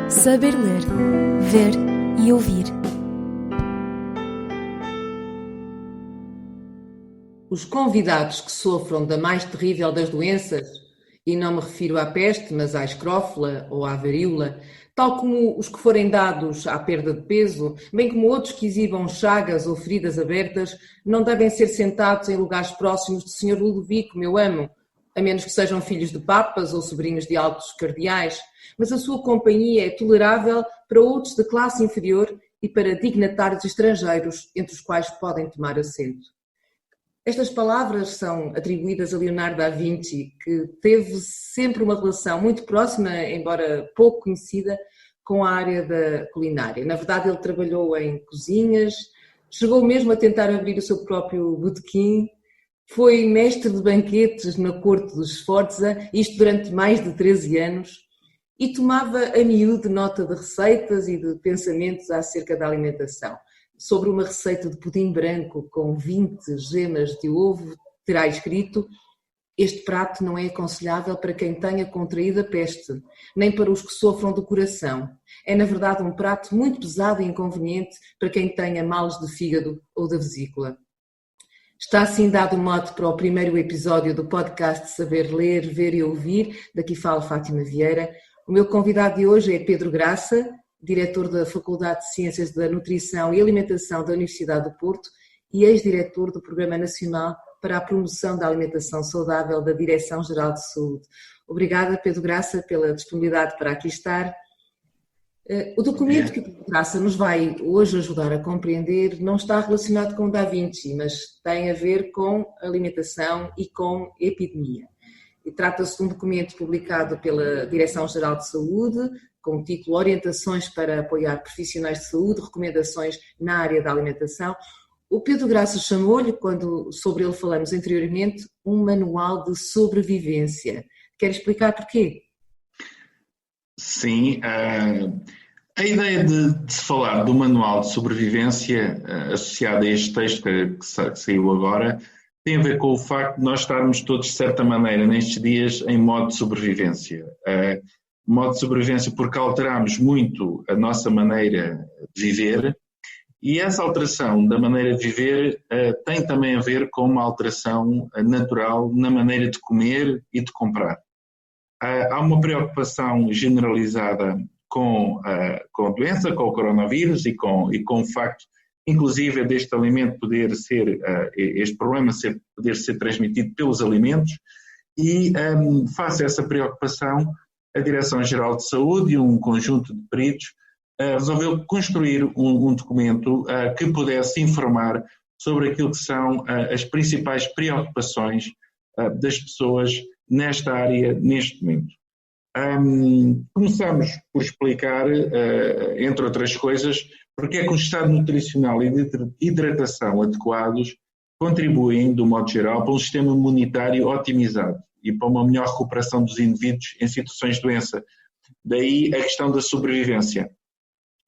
Saber ler, ver e ouvir. Os convidados que sofram da mais terrível das doenças, e não me refiro à peste, mas à escrófula ou à varíola, tal como os que forem dados à perda de peso, bem como outros que exibam chagas ou feridas abertas, não devem ser sentados em lugares próximos do Sr. Ludovico, meu amo, a menos que sejam filhos de papas ou sobrinhos de altos cardeais, mas a sua companhia é tolerável para outros de classe inferior e para dignatários estrangeiros, entre os quais podem tomar assento. Estas palavras são atribuídas a Leonardo da Vinci, que teve sempre uma relação muito próxima, embora pouco conhecida, com a área da culinária. Na verdade, ele trabalhou em cozinhas, chegou mesmo a tentar abrir o seu próprio botequim, foi mestre de banquetes na corte dos Sforza, isto durante mais de 13 anos, e tomava a miúde nota de receitas e de pensamentos acerca da alimentação. Sobre uma receita de pudim branco com 20 gemas de ovo, terá escrito: este prato não é aconselhável para quem tenha contraído a peste, nem para os que sofram do coração. É, na verdade, um prato muito pesado e inconveniente para quem tenha males de fígado ou da vesícula. Está assim dado o mote para o primeiro episódio do podcast Saber Ler, Ver e Ouvir. Daqui fala Fátima Vieira. O meu convidado de hoje é Pedro Graça, diretor da Faculdade de Ciências da Nutrição e Alimentação da Universidade do Porto e ex-diretor do Programa Nacional para a Promoção da Alimentação Saudável da Direção-Geral de Saúde. Obrigada, Pedro Graça, pela disponibilidade para aqui estar. O documento que Pedro Graça nos vai hoje ajudar a compreender não está relacionado com Da Vinci, mas tem a ver com alimentação e com epidemia. E trata-se de um documento publicado pela Direção-Geral de Saúde, com o título Orientações para apoiar profissionais de saúde, recomendações na área da alimentação. O Pedro Graça chamou-lhe, quando sobre ele falamos anteriormente, um manual de sobrevivência. Quer explicar porquê? Sim, a ideia de se falar do manual de sobrevivência associado a este texto que saiu agora tem a ver com o facto de nós estarmos todos, de certa maneira, nestes dias em modo de sobrevivência. Modo de sobrevivência porque alteramos muito a nossa maneira de viver e essa alteração da maneira de viver tem também a ver com uma alteração natural na maneira de comer e de comprar. Há uma preocupação generalizada com a doença, com o coronavírus e com o facto, inclusive, deste alimento poder ser, este problema poder ser transmitido pelos alimentos e, face a essa preocupação, a Direção-Geral de Saúde e um conjunto de peritos resolveu construir um documento que pudesse informar sobre aquilo que são as principais preocupações das pessoas nesta área, neste momento. Começamos por explicar, entre outras coisas, porque é que o estado nutricional e de hidratação adequados contribuem, do modo geral, para um sistema imunitário otimizado e para uma melhor recuperação dos indivíduos em situações de doença. Daí a questão da sobrevivência.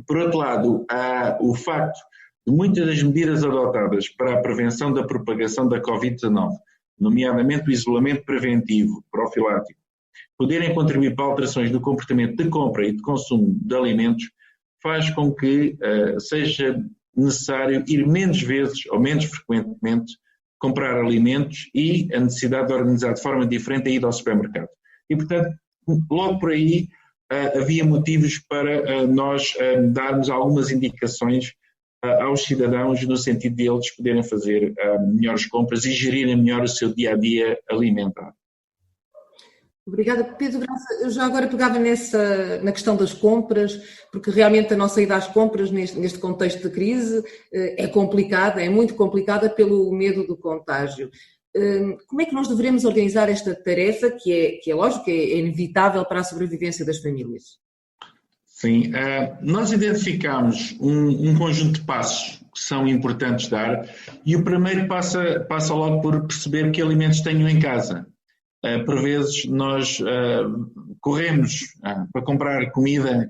Por outro lado, há o facto de muitas das medidas adotadas para a prevenção da propagação da Covid-19, nomeadamente o isolamento preventivo, profilático, poderem contribuir para alterações do comportamento de compra e de consumo de alimentos, faz com que seja necessário ir menos vezes ou menos frequentemente comprar alimentos e a necessidade de organizar de forma diferente a ida ao supermercado. E, portanto, logo por aí havia motivos para nós darmos algumas indicações aos cidadãos no sentido de eles poderem fazer melhores compras e gerirem melhor o seu dia-a-dia alimentar. Obrigada, Pedro Graça. Eu já agora pegava na questão das compras, porque realmente a nossa ida às compras neste contexto de crise é complicada, é muito complicada pelo medo do contágio. Como é que nós deveremos organizar esta tarefa, que é lógico, é inevitável para a sobrevivência das famílias? Sim, nós identificamos um conjunto de passos que são importantes dar e o primeiro passa logo por perceber que alimentos tenho em casa. Por vezes nós corremos para comprar comida,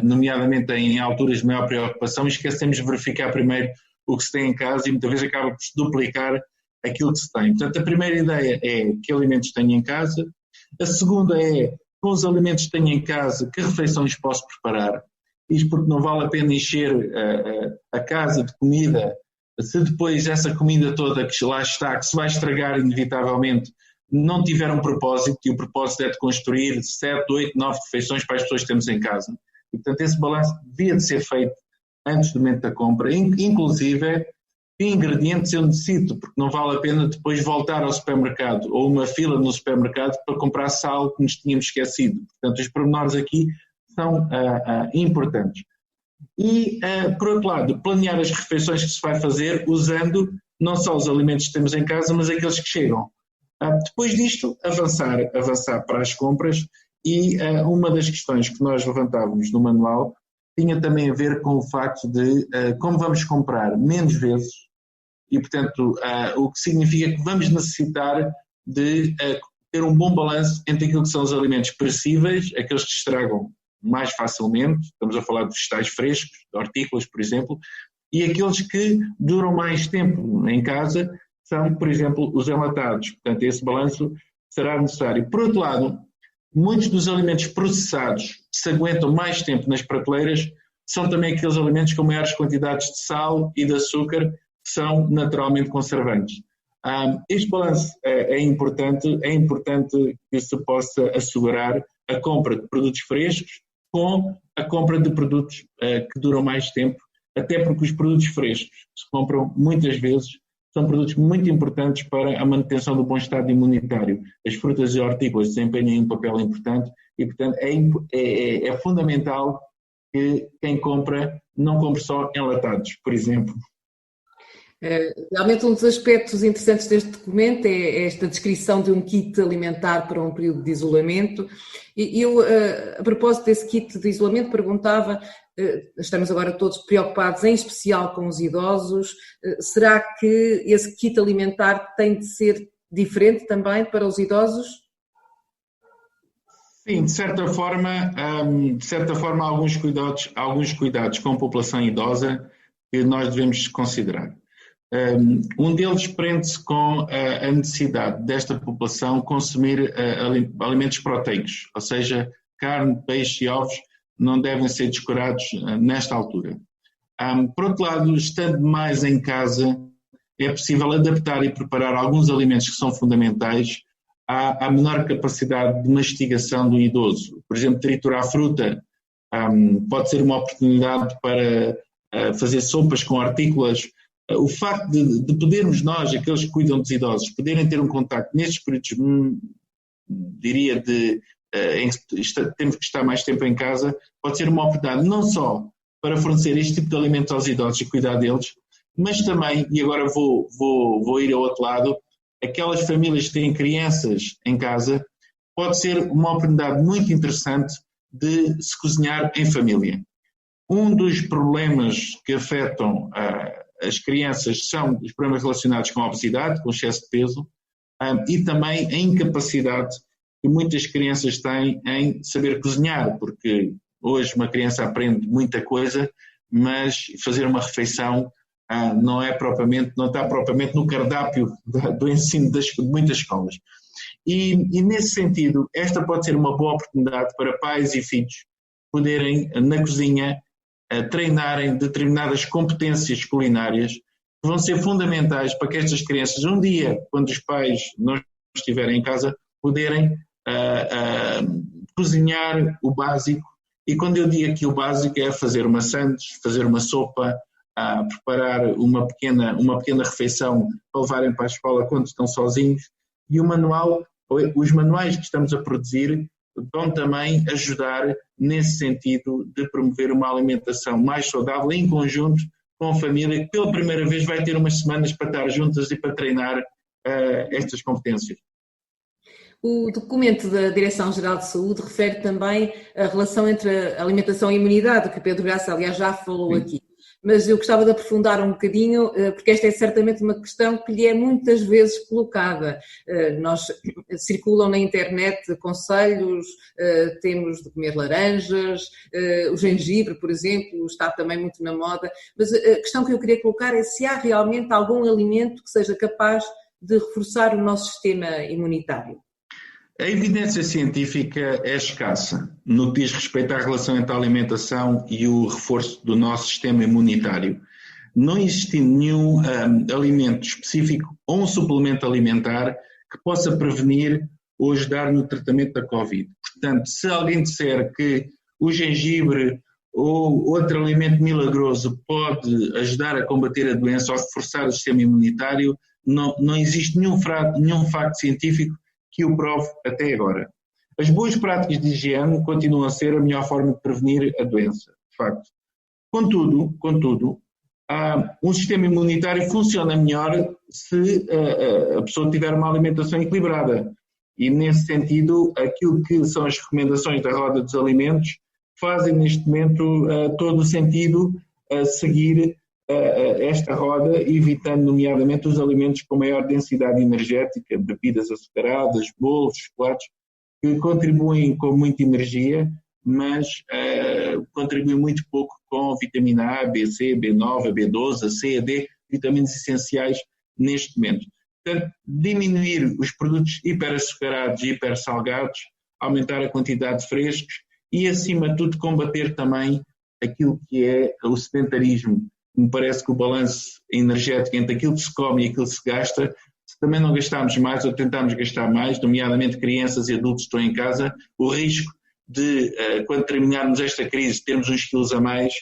nomeadamente em alturas de maior preocupação, e esquecemos de verificar primeiro o que se tem em casa e muitas vezes acaba por se duplicar aquilo que se tem. Portanto, a primeira ideia é que alimentos tenho em casa, a segunda é, com os alimentos que tenho em casa, que refeições posso preparar. Isto porque não vale a pena encher a casa de comida, se depois essa comida toda que lá está, que se vai estragar inevitavelmente, não tiver um propósito, e o propósito é de construir 7, 8, 9 refeições para as pessoas que temos em casa. E, portanto, esse balanço devia de ser feito antes do momento da compra, inclusive que ingredientes eu necessito, porque não vale a pena depois voltar ao supermercado ou uma fila no supermercado para comprar sal que nos tínhamos esquecido. Portanto, os pormenores aqui são importantes. E, por outro lado, planear as refeições que se vai fazer usando não só os alimentos que temos em casa, mas aqueles que chegam. Depois disto, avançar para as compras, e uma das questões que nós levantávamos no manual tinha também a ver com o facto de como vamos comprar menos vezes, e portanto o que significa que vamos necessitar de ter um bom balanço entre aquilo que são os alimentos perecíveis, aqueles que se estragam mais facilmente, estamos a falar de vegetais frescos, de hortícolas, por exemplo, e aqueles que duram mais tempo em casa, são, por exemplo, os enlatados. Portanto, esse balanço será necessário. Por outro lado, muitos dos alimentos processados que se aguentam mais tempo nas prateleiras são também aqueles alimentos com maiores quantidades de sal e de açúcar, que são naturalmente conservantes. Este balanço é importante que se possa assegurar a compra de produtos frescos com a compra de produtos que duram mais tempo, até porque os produtos frescos que se compram muitas vezes são produtos muito importantes para a manutenção do bom estado imunitário. As frutas e hortícolas desempenham um papel importante e, portanto, é fundamental que quem compra não compre só enlatados, por exemplo. Realmente um dos aspectos interessantes deste documento é esta descrição de um kit alimentar para um período de isolamento. E eu, a propósito desse kit de isolamento, perguntava, estamos agora todos preocupados em especial com os idosos, será que esse kit alimentar tem de ser diferente também para os idosos? Sim, de certa forma alguns cuidados com a população idosa que nós devemos considerar. Um deles prende-se com a necessidade desta população consumir alimentos proteicos, ou seja, carne, peixe e ovos não devem ser descurados nesta altura. Por outro lado, estando mais em casa, é possível adaptar e preparar alguns alimentos que são fundamentais à menor capacidade de mastigação do idoso. Por exemplo, triturar fruta pode ser uma oportunidade para fazer sopas com hortícolas. O facto de podermos nós, aqueles que cuidam dos idosos, poderem ter um contacto nestes períodos, diria, em que temos que estar mais tempo em casa, pode ser uma oportunidade não só para fornecer este tipo de alimentos aos idosos e cuidar deles, mas também, e agora vou ir ao outro lado, aquelas famílias que têm crianças em casa, pode ser uma oportunidade muito interessante de se cozinhar em família. Um dos problemas que afetam as crianças são os problemas relacionados com a obesidade, com o excesso de peso, e também a incapacidade que muitas crianças têm em saber cozinhar, porque hoje uma criança aprende muita coisa, mas fazer uma refeição não está propriamente no cardápio do ensino de muitas escolas. E nesse sentido, esta pode ser uma boa oportunidade para pais e filhos poderem, na cozinha, treinarem determinadas competências culinárias que vão ser fundamentais para que estas crianças, um dia, quando os pais não estiverem em casa, poderem cozinhar o básico. E quando eu digo aqui o básico é fazer uma sandes, fazer uma sopa, preparar uma pequena refeição para levarem para a escola quando estão sozinhos. E os manuais que estamos a produzir vão também ajudar nesse sentido de promover uma alimentação mais saudável em conjunto com a família, que pela primeira vez vai ter umas semanas para estar juntas e para treinar estas competências. O documento da Direção-Geral de Saúde refere também a relação entre a alimentação e a imunidade, que Pedro Graça, aliás, já falou aqui. Mas eu gostava de aprofundar um bocadinho, porque esta é certamente uma questão que lhe é muitas vezes colocada. Circulam na internet conselhos, temos de comer laranjas, o gengibre, por exemplo, está também muito na moda, mas a questão que eu queria colocar é se há realmente algum alimento que seja capaz de reforçar o nosso sistema imunitário? A evidência científica é escassa no que diz respeito à relação entre a alimentação e o reforço do nosso sistema imunitário. Não existe nenhum alimento específico ou um suplemento alimentar que possa prevenir ou ajudar no tratamento da Covid. Portanto, se alguém disser que o gengibre ou outro alimento milagroso pode ajudar a combater a doença ou reforçar o sistema imunitário, não existe nenhum facto científico que o prove até agora. As boas práticas de higiene continuam a ser a melhor forma de prevenir a doença, de facto. Contudo, um sistema imunitário funciona melhor se a pessoa tiver uma alimentação equilibrada. E, nesse sentido, aquilo que são as recomendações da Roda dos Alimentos fazem, neste momento, todo o sentido a seguir esta roda, evitando, nomeadamente, os alimentos com maior densidade energética, bebidas açucaradas, bolos, chocolates, que contribuem com muita energia, mas contribuem muito pouco com vitamina A, B, C, B9, B12, C, D, vitaminas essenciais neste momento. Portanto, diminuir os produtos hiperaçucarados e hipersalgados, aumentar a quantidade de frescos e, acima de tudo, combater também aquilo que é o sedentarismo. Me parece que o balanço energético entre aquilo que se come e aquilo que se gasta, se também não gastarmos mais ou tentarmos gastar mais, nomeadamente crianças e adultos que estão em casa, o risco de, quando terminarmos esta crise, termos uns quilos a mais,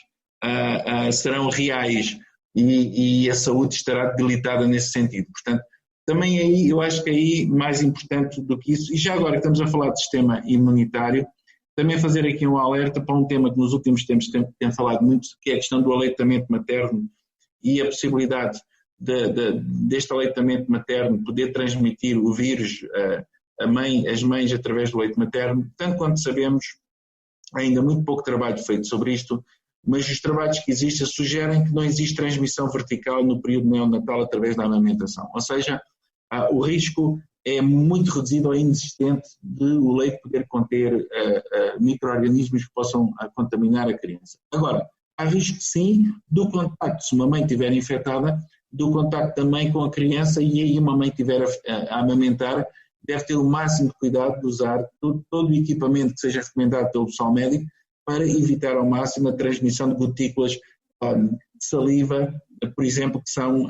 serão reais e a saúde estará debilitada nesse sentido. Portanto, também aí, eu acho que aí, mais importante do que isso, e já agora que estamos a falar de sistema imunitário, também fazer aqui um alerta para um tema que nos últimos tempos tem falado muito, que é a questão do aleitamento materno e a possibilidade deste aleitamento materno poder transmitir o vírus às mães através do leite materno. Tanto quanto sabemos, ainda muito pouco trabalho feito sobre isto, mas os trabalhos que existem sugerem que não existe transmissão vertical no período neonatal através da amamentação. Ou seja, o risco é muito reduzido ou inexistente de o leite poder conter micro-organismos que possam contaminar a criança. Agora, há risco sim do contacto, se uma mãe estiver infectada, do contacto também com a criança, e aí uma mãe estiver a amamentar, deve ter o máximo de cuidado de usar todo o equipamento que seja recomendado pelo pessoal médico para evitar ao máximo a transmissão de gotículas de saliva, por exemplo, que são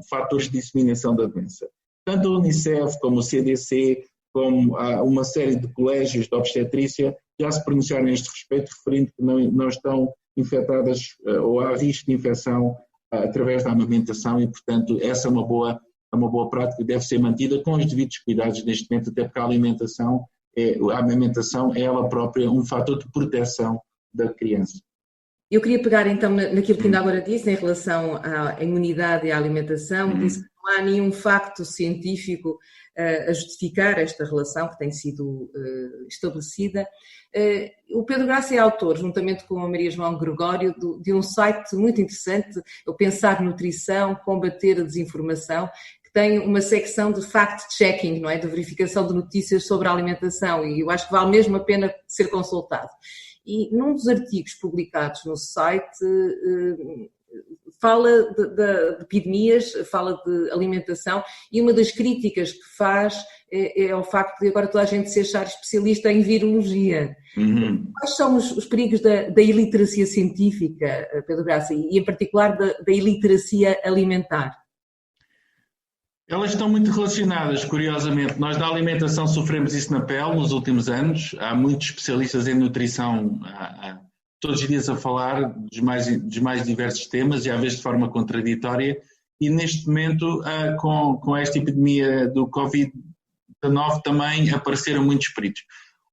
fatores de disseminação da doença. Tanto a Unicef como o CDC, como uma série de colégios de obstetrícia já se pronunciaram a este respeito, referindo que não estão infectadas ou há risco de infecção através da amamentação e, portanto, essa é uma boa prática que deve ser mantida com os devidos cuidados neste momento, até porque a amamentação é ela própria um fator de proteção da criança. Eu queria pegar então naquilo que ainda agora disse em relação à imunidade e à alimentação. Disse que não há nenhum facto científico a justificar esta relação que tem sido estabelecida. O Pedro Graça é autor, juntamente com a Maria João Gregório, de um site muito interessante, o Pensar Nutrição, Combater a Desinformação, que tem uma secção de fact-checking, não é? De verificação de notícias sobre a alimentação, e eu acho que vale mesmo a pena ser consultado. E num dos artigos publicados no site fala de epidemias, fala de alimentação, e uma das críticas que faz é o facto de agora toda a gente se achar especialista em virologia. Quais são os perigos da iliteracia científica, Pedro Graça, e em particular da iliteracia alimentar? Elas estão muito relacionadas, curiosamente. Nós da alimentação sofremos isso na pele nos últimos anos. Há muitos especialistas em nutrição todos os dias a falar dos mais diversos temas e às vezes de forma contraditória. E neste momento, com esta epidemia do Covid-19 também apareceram muitos peritos.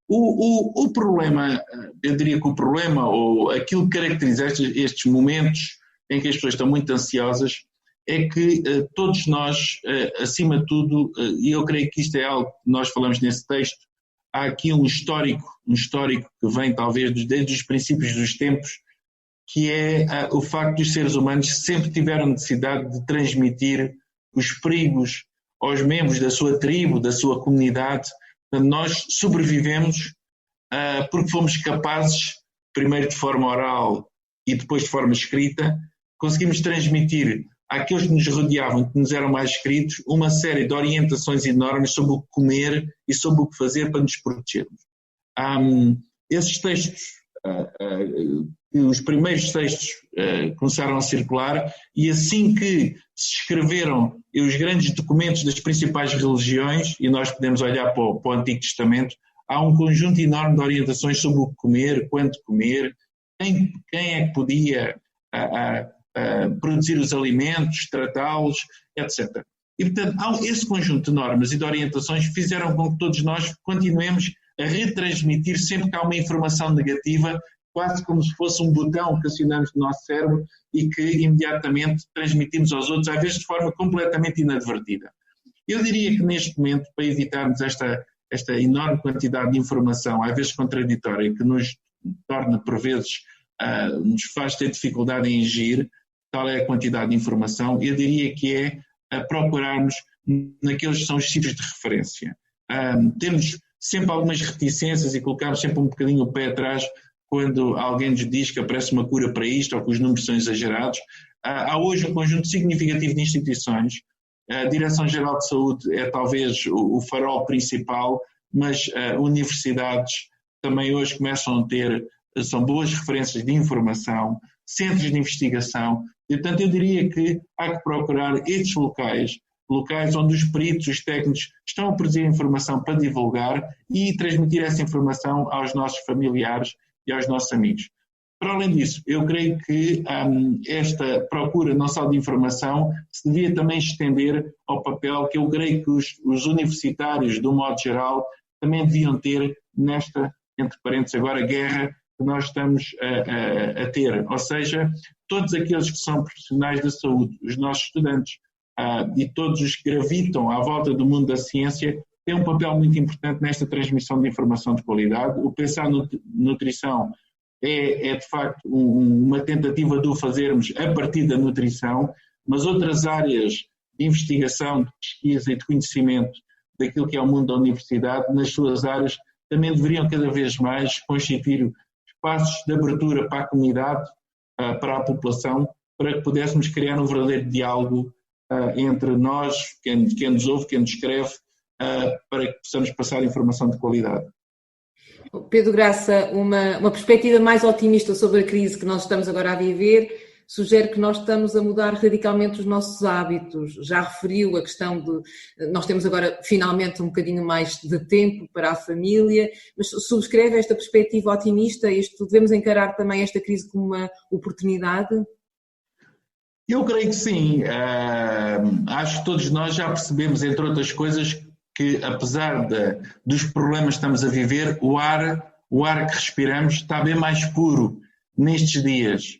O problema, eu diria que o problema ou aquilo que caracteriza estes momentos em que as pessoas estão muito ansiosas é que todos nós, acima de tudo, e eu creio que isto é algo que nós falamos nesse texto, há aqui um histórico que vem talvez desde os princípios dos tempos, que é o facto dos seres humanos sempre tiveram necessidade de transmitir os perigos aos membros da sua tribo, da sua comunidade. Portanto, nós sobrevivemos porque fomos capazes, primeiro de forma oral e depois de forma escrita, conseguimos transmitir àqueles que nos rodeavam, que nos eram mais queridos, uma série de orientações e normas sobre o que comer e sobre o que fazer para nos protegermos. Esses textos, os primeiros textos começaram a circular e assim que se escreveram os grandes documentos das principais religiões, e nós podemos olhar para o Antigo Testamento, há um conjunto enorme de orientações sobre o que comer, quanto comer, quem é que podia produzir os alimentos, tratá-los, etc. E, portanto, esse conjunto de normas e de orientações fizeram com que todos nós continuemos a retransmitir sempre que há uma informação negativa, quase como se fosse um botão que acionamos no nosso cérebro e que imediatamente transmitimos aos outros, às vezes de forma completamente inadvertida. Eu diria que neste momento, para evitarmos esta enorme quantidade de informação, às vezes contraditória, que nos torna, por vezes, nos faz ter dificuldade em agir, tal é a quantidade de informação, eu diria que é procurarmos naqueles que são os sítios de referência. Temos sempre algumas reticências e colocamos sempre um bocadinho o pé atrás quando alguém nos diz que aparece uma cura para isto ou que os números são exagerados. Há hoje um conjunto significativo de instituições. A Direção-Geral de Saúde é talvez o farol principal, mas universidades também hoje começam a ter, são boas referências de informação, centros de investigação. E, portanto, eu diria que há que procurar estes locais onde os peritos, os técnicos estão a produzir informação para divulgar e transmitir essa informação aos nossos familiares e aos nossos amigos. Para além disso, eu creio que esta procura não só de informação se devia também estender ao papel que eu creio que os universitários, de um modo geral, também deviam ter nesta, entre parênteses agora, guerra que nós estamos a ter. Ou seja, todos aqueles que são profissionais da saúde, os nossos estudantes e todos os que gravitam à volta do mundo da ciência têm um papel muito importante nesta transmissão de informação de qualidade. O Pensar Nutrição é de facto uma tentativa de o fazermos a partir da nutrição, mas outras áreas de investigação, de pesquisa e de conhecimento daquilo que é o mundo da universidade, nas suas áreas, também deveriam cada vez mais constituir espaços de abertura para a comunidade, para a população, para que pudéssemos criar um verdadeiro diálogo entre nós, quem nos ouve, quem nos escreve, para que possamos passar informação de qualidade. Pedro Graça, uma perspectiva mais otimista sobre a crise que nós estamos agora a viver, sugere que nós estamos a mudar radicalmente os nossos hábitos. Já referiu a questão de nós temos agora finalmente um bocadinho mais de tempo para a família, mas subscreve esta perspectiva otimista? Devemos encarar também esta crise como uma oportunidade? Eu creio que sim. Acho que todos nós já percebemos, entre outras coisas, que apesar dos problemas que estamos a viver, o ar que respiramos está bem mais puro nestes dias.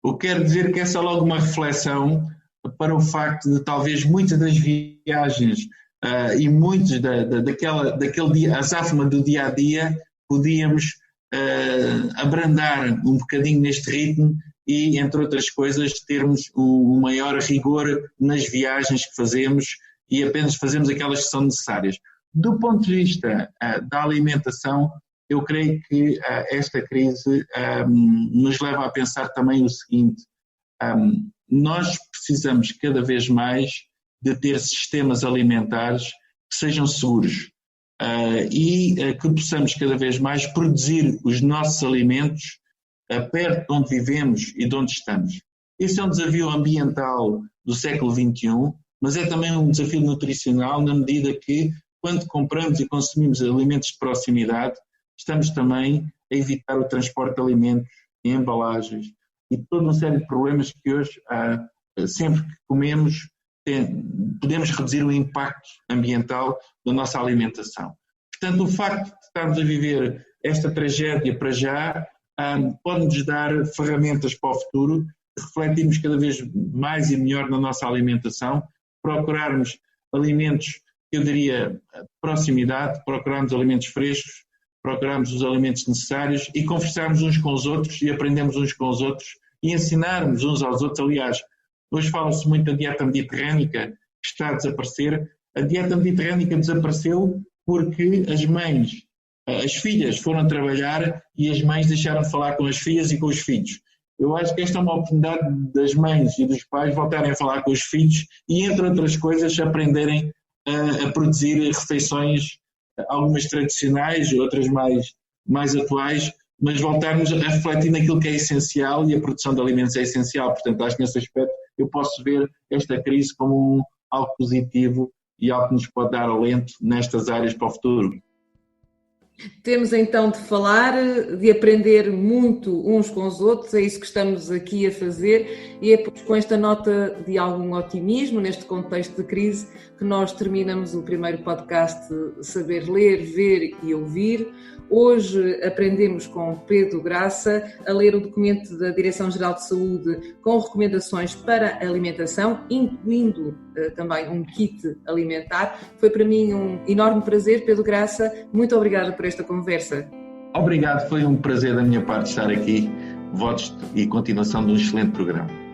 O que quer dizer que essa é logo uma reflexão para o facto de talvez muitas das viagens e muitos daquele dia, azáfama do dia-a-dia, podíamos abrandar um bocadinho neste ritmo e, entre outras coisas, termos um maior rigor nas viagens que fazemos e apenas fazemos aquelas que são necessárias. Do ponto de vista da alimentação, eu creio que esta crise nos leva a pensar também o seguinte: nós precisamos cada vez mais de ter sistemas alimentares que sejam seguros e que possamos cada vez mais produzir os nossos alimentos perto de onde vivemos e de onde estamos. Esse é um desafio ambiental do século XXI, mas é também um desafio nutricional na medida que, quando compramos e consumimos alimentos de proximidade, estamos também a evitar o transporte de alimentos em embalagens e toda uma série de problemas que hoje, sempre que comemos, podemos reduzir o impacto ambiental da nossa alimentação. Portanto, o facto de estarmos a viver esta tragédia para já pode-nos dar ferramentas para o futuro, refletirmos cada vez mais e melhor na nossa alimentação, procurarmos alimentos, eu diria, de proximidade, procurarmos alimentos frescos, procurarmos os alimentos necessários e conversarmos uns com os outros e aprendermos uns com os outros e ensinarmos uns aos outros. Aliás, hoje fala-se muito da dieta mediterrânica, que está a desaparecer. A dieta mediterrânica desapareceu porque as filhas foram trabalhar e as mães deixaram de falar com as filhas e com os filhos. Eu acho que esta é uma oportunidade das mães e dos pais voltarem a falar com os filhos e, entre outras coisas, aprenderem a produzir refeições, algumas tradicionais, outras mais atuais, mas voltarmos a refletir naquilo que é essencial, e a produção de alimentos é essencial. Portanto, acho que nesse aspecto eu posso ver esta crise como algo positivo e algo que nos pode dar alento nestas áreas para o futuro. Temos então de falar, de aprender muito uns com os outros, é isso que estamos aqui a fazer, e é com esta nota de algum otimismo neste contexto de crise que nós terminamos o primeiro podcast Saber Ler, Ver e Ouvir. Hoje aprendemos com Pedro Graça a ler o documento da Direção-Geral de Saúde com recomendações para a alimentação, incluindo também um kit alimentar. Foi para mim um enorme prazer, Pedro Graça. Muito obrigada por esta conversa. Obrigado, foi um prazer da minha parte estar aqui. Votos e continuação de um excelente programa.